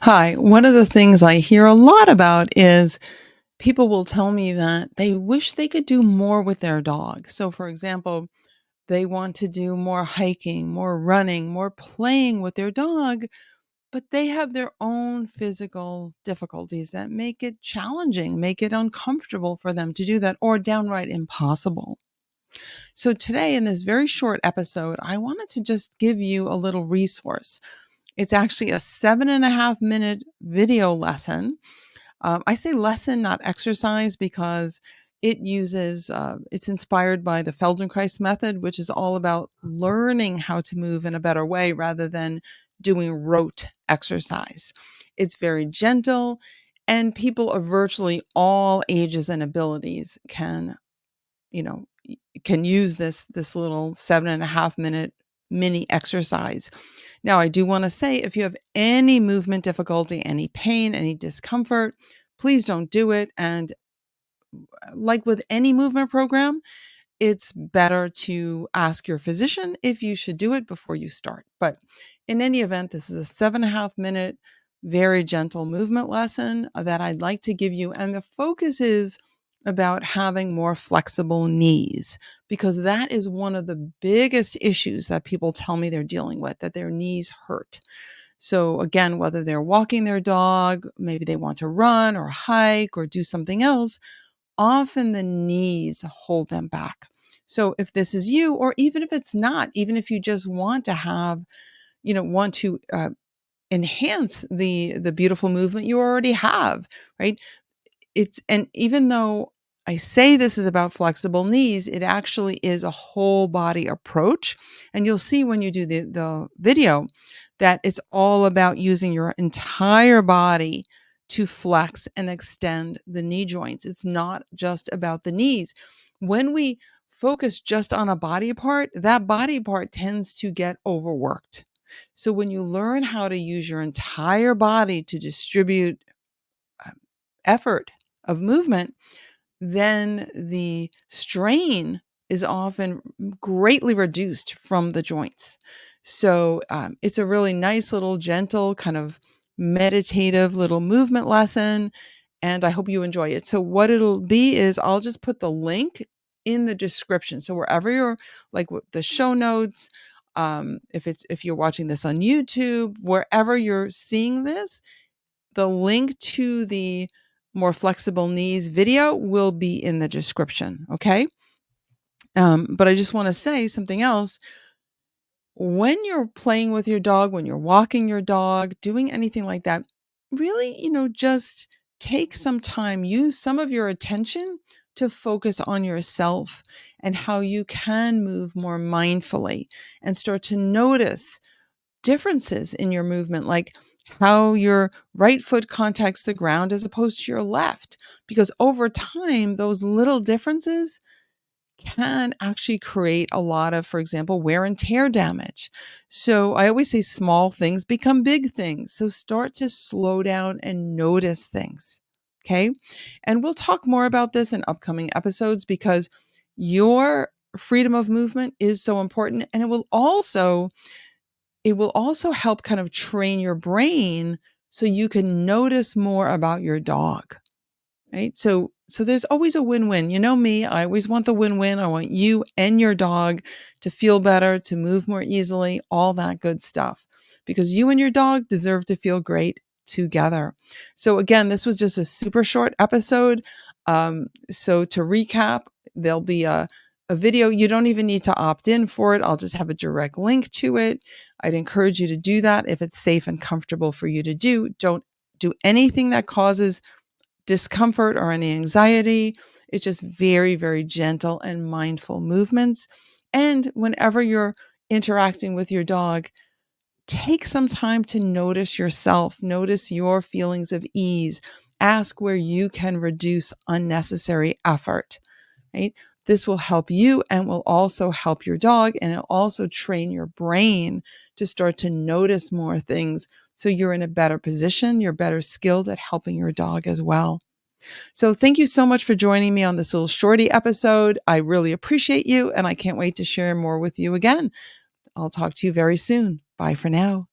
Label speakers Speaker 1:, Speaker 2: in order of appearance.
Speaker 1: Hi. One of the things I hear a lot about is people will tell me that they wish they could do more with their dog. So, for example, they want to do more hiking, more running, more playing with their dog, but they have their own physical difficulties that make it challenging, make it uncomfortable for them to do that, or downright impossible. So, today, in this very short episode, I wanted to just give you a little resource. It's actually a 7.5 minute video lesson. I say lesson, not exercise, because it's inspired by the Feldenkrais method, which is all about learning how to move in a better way rather than doing rote exercise. It's very gentle, and people of virtually all ages and abilities you know, can use this little 7.5 minute mini exercise. Now, I do want to say if you have any movement difficulty, any pain, any discomfort, please don't do it. And like with any movement program, it's better to ask your physician if you should do it before you start. But in any event, this is a 7.5 minute, very gentle movement lesson that I'd like to give you. And the focus is about having more flexible knees, because that is one of the biggest issues that people tell me they're dealing with, that their knees hurt. So again, whether they're walking their dog, maybe they want to run or hike or do something else, often the knees hold them back. So if this is you, or even if it's not, even if you just want to want to enhance the beautiful movement you already have, right? And even though I say this is about flexible knees, it actually is a whole body approach. And you'll see when you do the video that it's all about using your entire body to flex and extend the knee joints. It's not just about the knees. When we focus just on a body part, that body part tends to get overworked. So when you learn how to use your entire body to distribute uh, effort of movement, then the strain is often greatly reduced from the joints. So it's a really nice little gentle kind of meditative little movement lesson. And I hope you enjoy it. So what it'll be is I'll just put the link in the description. So wherever you're, like the show notes, if you're watching this on YouTube, wherever you're seeing this, the link to the more flexible knees video will be in the description. Okay. But I just want to say something else. When you're playing with your dog, when you're walking your dog, doing anything like that, really, just take some time, use some of your attention to focus on yourself and how you can move more mindfully and start to notice differences in your movement, like how your right foot contacts the ground as opposed to your left. Because over time, those little differences can actually create a lot of, for example, wear and tear damage. So I always say small things become big things. So start to slow down and notice things. Okay. And we'll talk more about this in upcoming episodes, because your freedom of movement is so important. And it will also help kind of train your brain so you can notice more about your dog, right? So there's always a win-win. You know me, I always want the win-win. I want you and your dog to feel better, to move more easily, all that good stuff, because you and your dog deserve to feel great together. So again, this was just a super short episode. So to recap, there'll be a video. You don't even need to opt in for it. I'll just have a direct link to it. I'd encourage you to do that if it's safe and comfortable for you to do. Don't do anything that causes discomfort or any anxiety. It's just very, very gentle and mindful movements. And whenever you're interacting with your dog, take some time to notice yourself, notice your feelings of ease, ask where you can reduce unnecessary effort, right? This will help you and will also help your dog, and it'll also train your brain to start to notice more things. So you're in a better position, you're better skilled at helping your dog as well. So thank you so much for joining me on this little shorty episode. I really appreciate you, and I can't wait to share more with you again. I'll talk to you very soon. Bye for now.